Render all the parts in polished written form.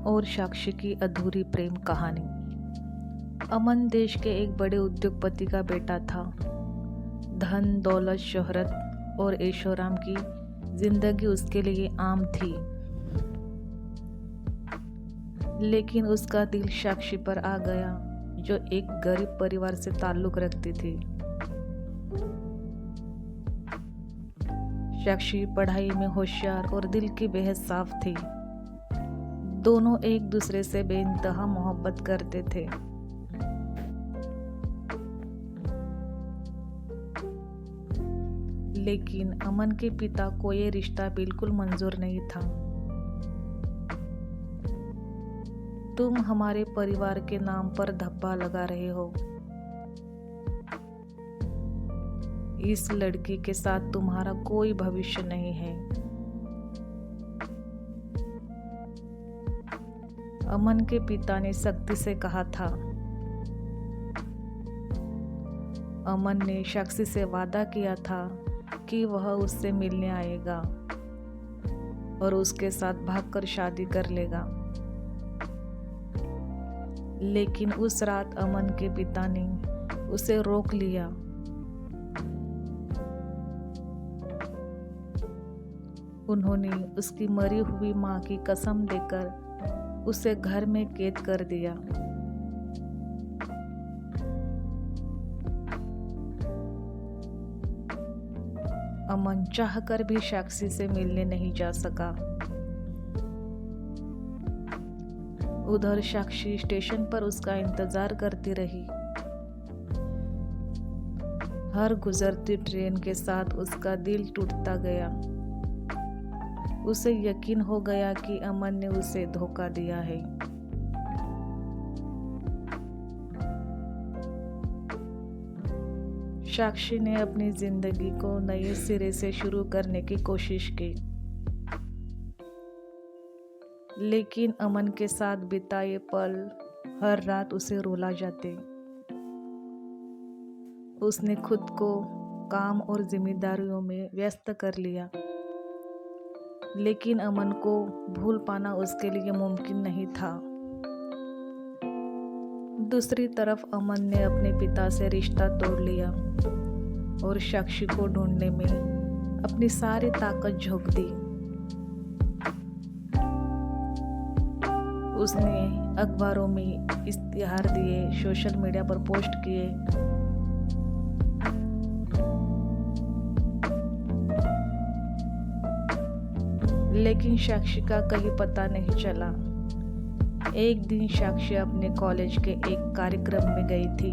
और साक्षी की अधूरी प्रेम कहानी। अमन देश के एक बड़े उद्योगपति का बेटा था। धन, दौलत, शोहरत और ऐशोआराम की जिंदगी उसके लिए आम थी, लेकिन उसका दिल साक्षी पर आ गया, जो एक गरीब परिवार से ताल्लुक रखती थी। साक्षी पढ़ाई में होशियार और दिल की बेहद साफ थी। दोनों एक दूसरे से बेइंतहा मोहब्बत करते थे। लेकिन अमन के पिता को ये रिश्ता बिल्कुल मंजूर नहीं था। तुम हमारे परिवार के नाम पर धब्बा लगा रहे हो। इस लड़की के साथ तुम्हारा कोई भविष्य नहीं है। अमन के पिता ने सख्ती से कहा था। अमन ने साक्षी से वादा किया था कि वह उससे मिलने आएगा और उसके साथ भागकर शादी कर लेगा। लेकिन उस रात अमन के पिता ने उसे रोक लिया। उन्होंने उसकी मरी हुई मां की कसम देकर उसे घर में कैद कर दिया। अमन चाहकर भी साक्षी से मिलने नहीं जा सका। उधर साक्षी स्टेशन पर उसका इंतजार करती रही। हर गुजरती ट्रेन के साथ उसका दिल टूटता गया। उसे यकीन हो गया कि अमन ने उसे धोखा दिया है। साक्षी ने अपनी जिंदगी को नए सिरे से शुरू करने की कोशिश की, लेकिन अमन के साथ बिताए पल हर रात उसे रुला जाते। उसने खुद को काम और जिम्मेदारियों में व्यस्त कर लिया, लेकिन अमन को भूल पाना उसके लिए मुमकिन नहीं था। दूसरी तरफ अमन ने अपने पिता से रिश्ता तोड़ लिया और साक्षी को ढूंढने में अपनी सारी ताकत झोंक दी। उसने अखबारों में इश्तिहार दिए, सोशल मीडिया पर पोस्ट किए, लेकिन साक्षी का कहीं पता नहीं चला। एक दिन साक्षी अपने कॉलेज के एक कार्यक्रम में गई थी।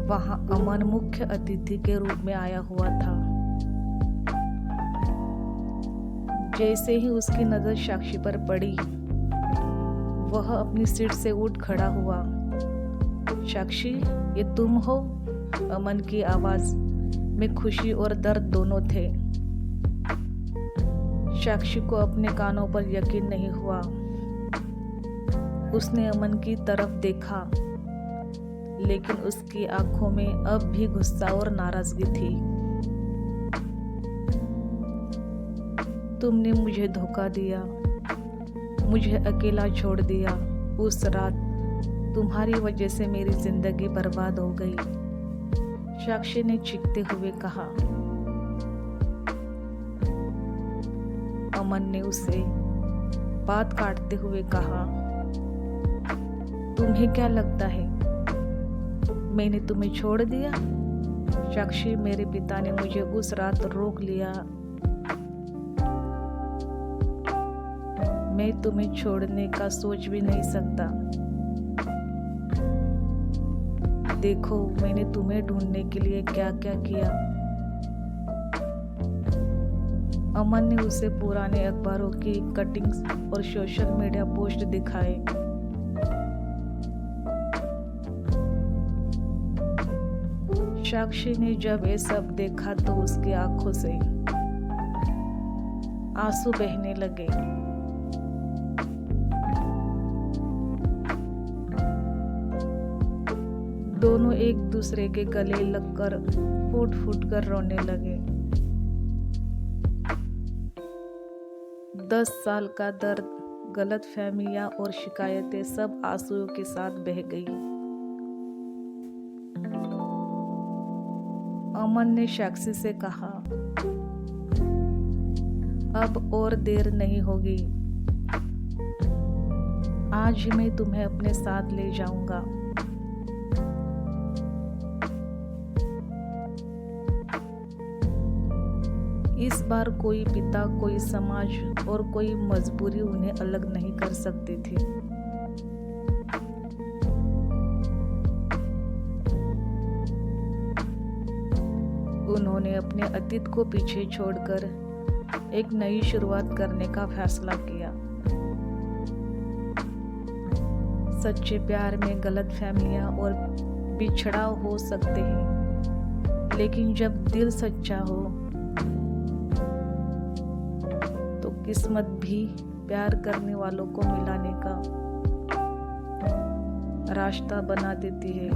वहां अमन मुख्य अतिथि के रूप में आया हुआ था। जैसे ही उसकी नजर साक्षी पर पड़ी, वह अपनी सीट से उठ खड़ा हुआ। साक्षी, ये तुम हो? अमन की आवाज में खुशी और दर्द दोनों थे। साक्षी को अपने कानों पर यकीन नहीं हुआ। उसने अमन की तरफ देखा, लेकिन उसकी आंखों में अब भी गुस्सा और नाराजगी थी। तुमने मुझे धोखा दिया, मुझे अकेला छोड़ दिया। उस रात तुम्हारी वजह से मेरी जिंदगी बर्बाद हो गई, साक्षी ने चीखते हुए कहा। अमन ने उसे बात काटते हुए कहा, तुम्हें क्या लगता है मैंने तुम्हें छोड़ दिया? साक्षी, मेरे पिता ने मुझे उस रात रोक लिया। मैं तुम्हें छोड़ने का सोच भी नहीं सकता। देखो मैंने तुम्हें ढूंढने के लिए क्या क्या किया। अमन ने उसे पुराने अखबारों की कटिंग्स और सोशल मीडिया पोस्ट दिखाए। साक्षी ने जब ये सब देखा तो उसकी आंखों से आंसू बहने लगे। दोनों एक दूसरे के गले लगकर फूट फूट कर रोने लगे। 10 साल का दर्द, गलतफहमियां और शिकायतें सब आंसुओं के साथ बह गई। अमन ने साक्षी से कहा, अब और देर नहीं होगी, आज ही मैं तुम्हें अपने साथ ले जाऊंगा। इस बार कोई पिता, कोई समाज और कोई मजबूरी उन्हें अलग नहीं कर सकती थी। उन्होंने अपने अतीत को पीछे छोड़कर एक नई शुरुआत करने का फैसला किया। सच्चे प्यार में गलतफहमियां और बिछड़ाव हो सकते हैं, लेकिन जब दिल सच्चा हो तो किस्मत भी प्यार करने वालों को मिलाने का रास्ता बना देती है।